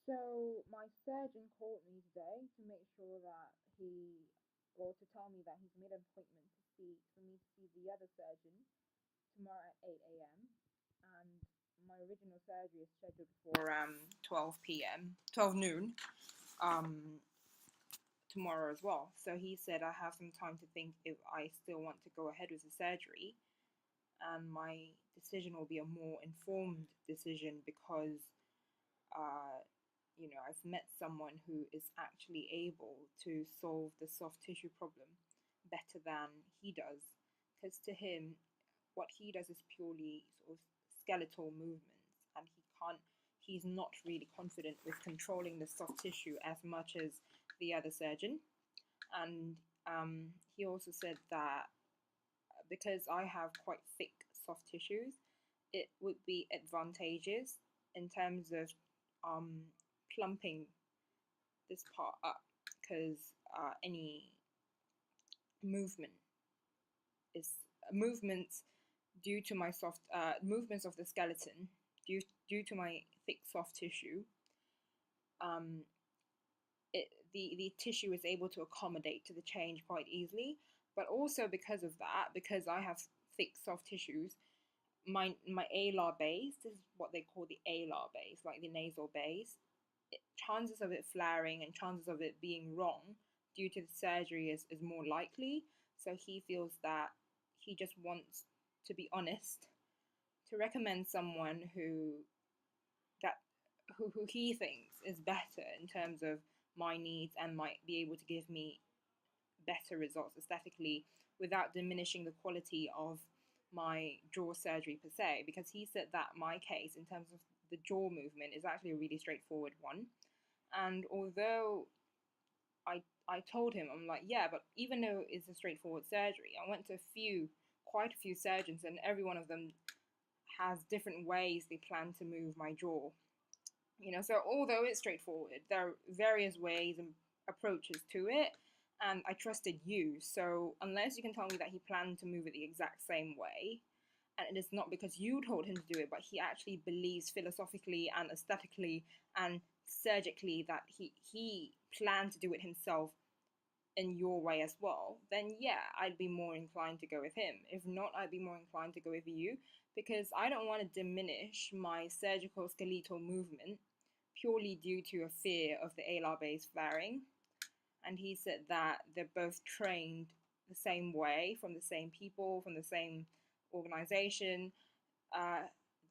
So my surgeon called me today to make sure that or to tell me that he's made an appointment for me to see the other surgeon tomorrow at 8 a.m. And my original surgery is scheduled for 12 p.m., 12 noon, um, tomorrow as well. So he said I have some time to think if I still want to go ahead with the surgery, and my decision will be a more informed decision because uh, I've met someone who is actually able to solve the soft tissue problem better than he does. Because to him, what he does is purely sort of skeletal movements, and he's not really confident with controlling the soft tissue as much as the other surgeon. And he also said that because I have quite thick soft tissues, it would be advantageous in terms of um, plumping this part up because any movement is movements due to my soft movements of the skeleton due to my thick soft tissue. Um, the tissue is able to accommodate to the change quite easily, but also because of that, because I have thick soft tissues, my alar base, this is what they call the alar base, like the nasal base, chances of it flaring and chances of it being wrong due to the surgery is more likely. So he feels that he just wants to be honest, to recommend someone that who he thinks is better in terms of my needs and might be able to give me better results aesthetically without diminishing the quality of my jaw surgery per se, because he said that my case in terms of the jaw movement is actually a really straightforward one. And although I told him, I'm like, yeah, but even though it's a straightforward surgery, I went to quite a few surgeons, and every one of them has different ways they plan to move my jaw. So although it's straightforward, there are various ways and approaches to it, and I trusted you. So unless you can tell me that he planned to move it the exact same way, and it is not because you told him to do it, but he actually believes philosophically and aesthetically and surgically that he planned to do it himself in your way as well, then yeah, I'd be more inclined to go with him. If not, I'd be more inclined to go with you because I don't want to diminish my surgical skeletal movement purely due to a fear of the alar base flaring. And he said that they're both trained the same way from the same people, from the same organization. Uh,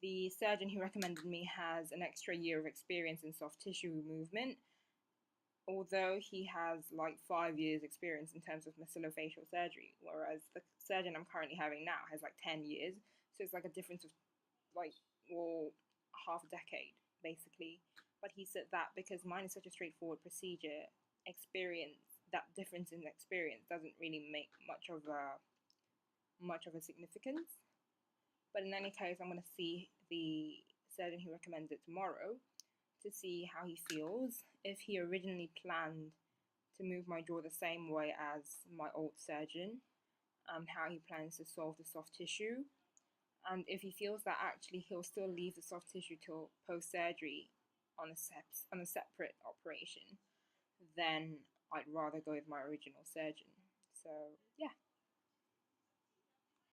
the surgeon who recommended me has an extra year of experience in soft tissue movement, although he has like 5 years experience in terms of maxillofacial surgery, whereas the surgeon I'm currently having now has like 10 years. So it's like a difference of like, well, half a decade basically. But he said that because mine is such a straightforward procedure, experience, that difference in experience doesn't really make much of a significance. But in any case, I'm going to see the surgeon who recommends it tomorrow to see how he feels. If he originally planned to move my jaw the same way as my old surgeon, and how he plans to solve the soft tissue, and if he feels that actually he'll still leave the soft tissue till post surgery on a separate operation, then I'd rather go with my original surgeon. So yeah.